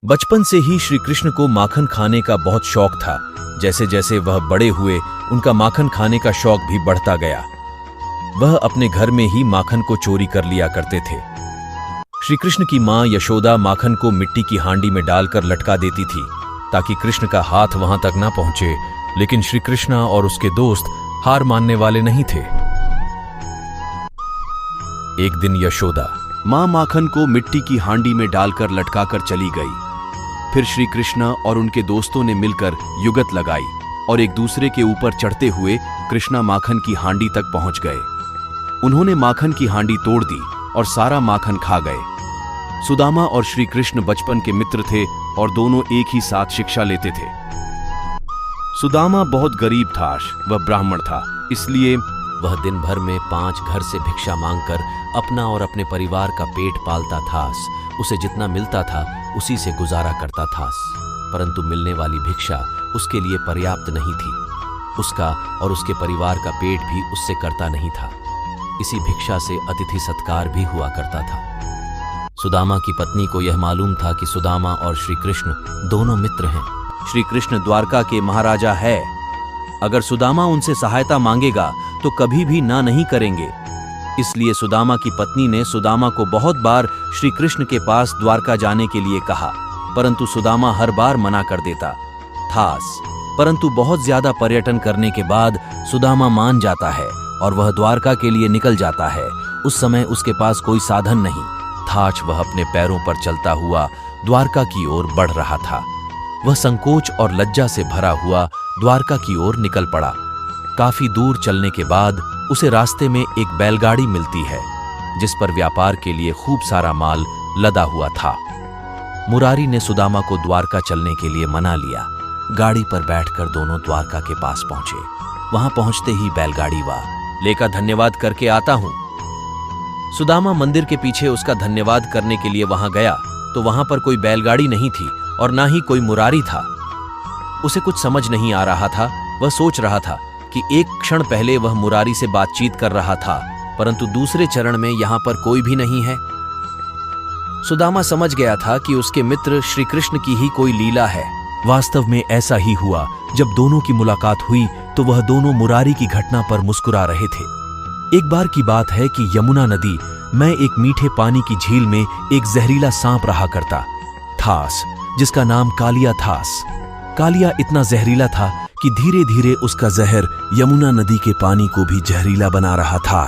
बचपन से ही श्री कृष्ण को माखन खाने का बहुत शौक था। जैसे जैसे वह बड़े हुए, उनका माखन खाने का शौक भी बढ़ता गया। वह अपने घर में ही माखन को चोरी कर लिया करते थे। श्री कृष्ण की मां यशोदा माखन को मिट्टी की हांडी में डालकर लटका देती थी ताकि कृष्ण का हाथ वहां तक ना पहुंचे, लेकिन श्री कृष्ण और उसके दोस्त हार मानने वाले नहीं थे। एक दिन यशोदा मां माखन को मिट्टी की हांडी में डालकर लटकाकर चली गई। फिर श्री कृष्ण और उनके दोस्तों ने मिलकर युगत लगाई और एक दूसरे के ऊपर चढ़ते हुए कृष्णा माखन की हांडी तक पहुंच गए। उन्होंने माखन की हांडी तोड़ दी और सारा माखन खा गए। सुदामा और श्री कृष्ण बचपन के मित्र थे और दोनों एक ही साथ शिक्षा लेते थे। सुदामा बहुत गरीब था, वह ब्राह्मण था, इसलिए वह दिन भर में 5 घर से भिक्षा मांगकर अपना और अपने परिवार का पेट पालता था। उसे जितना मिलता था उसी से गुजारा करता था, परंतु मिलने वाली भिक्षा उसके लिए पर्याप्त नहीं थी। उसका और उसके परिवार का पेट भी उससे करता नहीं था। इसी भिक्षा से अतिथि सत्कार भी हुआ करता था। सुदामा की पत्नी को यह मालूम था कि सुदामा और श्री कृष्ण दोनों मित्र हैं। श्री कृष्ण द्वारका के महाराजा है। अगर सुदामा उनसे सहायता मांगेगा तो कभी भी ना नहीं करेंगे। इसलिए सुदामा की पत्नी ने सुदामा को बहुत बार श्री कृष्ण के पास द्वारका जाने के लिए कहा, परंतु सुदामा हर बार मना कर देता था। परंतु बहुत ज्यादा पर्यटन करने के बाद सुदामा मान जाता है और वह द्वारका के लिए निकल जाता है। उस समय उसके पास कोई साधन नहीं था। वह अपने पैरों पर चलता हुआ द्वारका की ओर बढ़ रहा था। वह संकोच और लज्जा से भरा हुआ द्वारका की ओर निकल पड़ा। काफी दूर चलने के बाद उसे रास्ते में एक बैलगाड़ी मिलती है जिस पर व्यापार के लिए खूब सारा माल लदा हुआ था। मुरारी ने सुदामा को द्वारका चलने के लिए मना लिया। गाड़ी पर बैठकर दोनों द्वारका के पास पहुंचे। वहां पहुंचते ही बैलगाड़ी वाले का धन्यवाद करके आता हूं। सुदामा मंदिर के पीछे उसका धन्यवाद करने के लिए वहां गया तो वहां पर कोई बैलगाड़ी नहीं थी और ना ही कोई मुरारी था। उसे कुछ समझ नहीं आ रहा था। वह सोच रहा था कि एक क्षण पहले वह मुरारी से बातचीत कर रहा था, परंतु दूसरे चरण में यहां पर कोई भी नहीं है। सुदामा समझ गया था कि उसके मित्र श्री कृष्ण की ही कोई लीला है। वास्तव में ऐसा ही हुआ। जब दोनों की मुलाकात हुई तो वह दोनों मुरारी की घटना पर मुस्कुरा रहे थे। एक बार की बात है कि यमुना नदी में एक मीठे पानी की झील में एक जहरीला सांप रहा करता था जिसका नाम कालिया था। कालिया इतना जहरीला था कि धीरे धीरे उसका जहर यमुना नदी के पानी को भी जहरीला बना रहा था।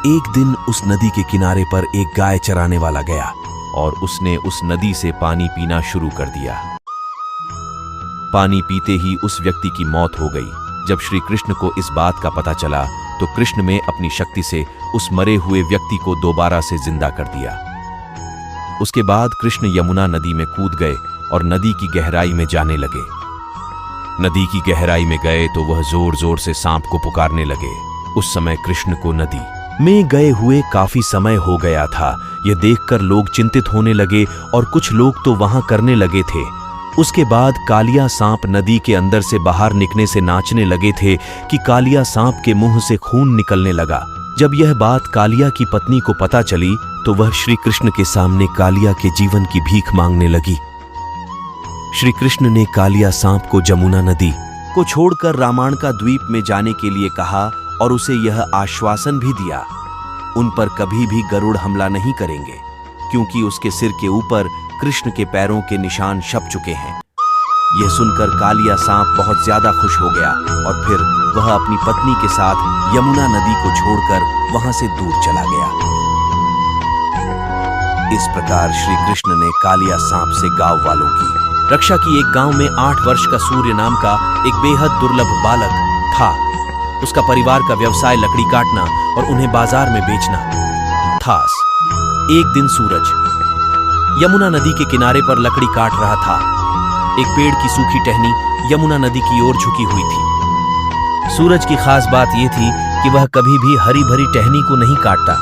एक दिन उस नदी के किनारे पर एक गाय चराने वाला गया और उसने उस नदी से पानी पीना शुरू कर दिया। पानी पीते ही उस व्यक्ति की मौत हो गई। जब श्री कृष्ण को इस बात का पता चला तो कृष्ण ने अपनी शक्ति से उस मरे हुए व्यक्ति को दोबारा से जिंदा कर दिया। उसके बाद कृष्ण यमुना नदी में कूद गए और नदी की गहराई में जाने लगे। नदी की गहराई में गए तो वह जोर जोर से सांप को पुकारने लगे। उस समय कृष्ण को नदी में गए हुए काफी समय हो गया था। यह देखकर लोग चिंतित होने लगे और कुछ लोग तो वहां करने लगे थे। उसके बाद कालिया सांप नदी के अंदर से बाहर निकलने से नाचने लगे थे कि कालिया सांप के मुंह से खून निकलने लगा। जब यह बात कालिया की पत्नी को पता चली तो वह श्री कृष्ण के सामने कालिया के जीवन की भीख मांगने लगी। श्री कृष्ण ने कालिया सांप को जमुना नदी को छोड़कर रामायण का द्वीप में जाने के लिए कहा और उसे यह आश्वासन भी दिया उन पर कभी भी गरुड़ हमला नहीं करेंगे, क्योंकि उसके सिर के ऊपर कृष्ण के पैरों के निशान छप चुके हैं। यह सुनकर कालिया सांप बहुत ज्यादा खुश हो गया और फिर वह अपनी पत्नी के साथ यमुना नदी को छोड़कर वहां से दूर चला गया। इस प्रकार श्री कृष्ण ने कालिया सांप से गांव वालों की रक्षा की। एक गांव में 8 वर्ष का सूर्य नाम का एक बेहद दुर्लभ बालक था। उसका परिवार का व्यवसाय लकड़ी काटना और उन्हें बाजार में बेचना था। एक दिन सूरज यमुना नदी के किनारे पर लकड़ी काट रहा था। एक पेड़ की सूखी टहनी यमुना नदी की ओर झुकी हुई थी। सूरज की खास बात यह थी कि वह कभी भी हरी भरी टहनी को नहीं काटता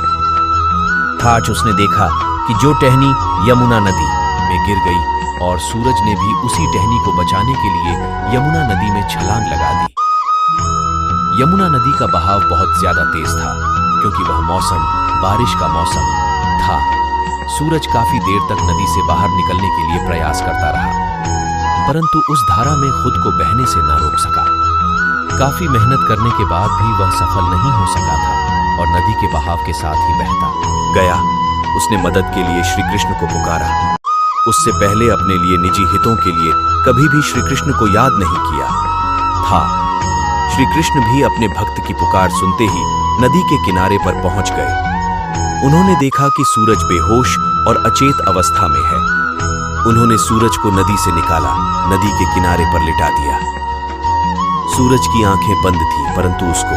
था। उसने देखा कि जो टहनी यमुना नदी में गिर गई और सूरज ने भी उसी टहनी को बचाने के लिए यमुना नदी में छलांग लगा दी। यमुना नदी का बहाव बहुत ज्यादा तेज था क्योंकि वह मौसम बारिश का मौसम था। सूरज काफी देर तक नदी से बाहर निकलने के लिए प्रयास करता रहा, परंतु उस धारा में खुद को बहने से न रोक सका। काफी मेहनत करने के बाद भी वह सफल नहीं हो सका था और नदी के बहाव के साथ ही बहता गया। उसने मदद के लिए श्री कृष्ण को पुकारा। उससे पहले अपने लिए निजी हितों के लिए कभी भी श्री कृष्ण को याद नहीं किया था। श्री कृष्ण भी अपने भक्त की पुकार सुनते ही नदी के किनारे पर पहुंच गए। उन्होंने देखा कि सूरज बेहोश और अचेत अवस्था में है। उन्होंने सूरज को नदी से निकाला, नदी के किनारे पर लिटा दिया। सूरज की आंखें बंद थीं, परंतु उसको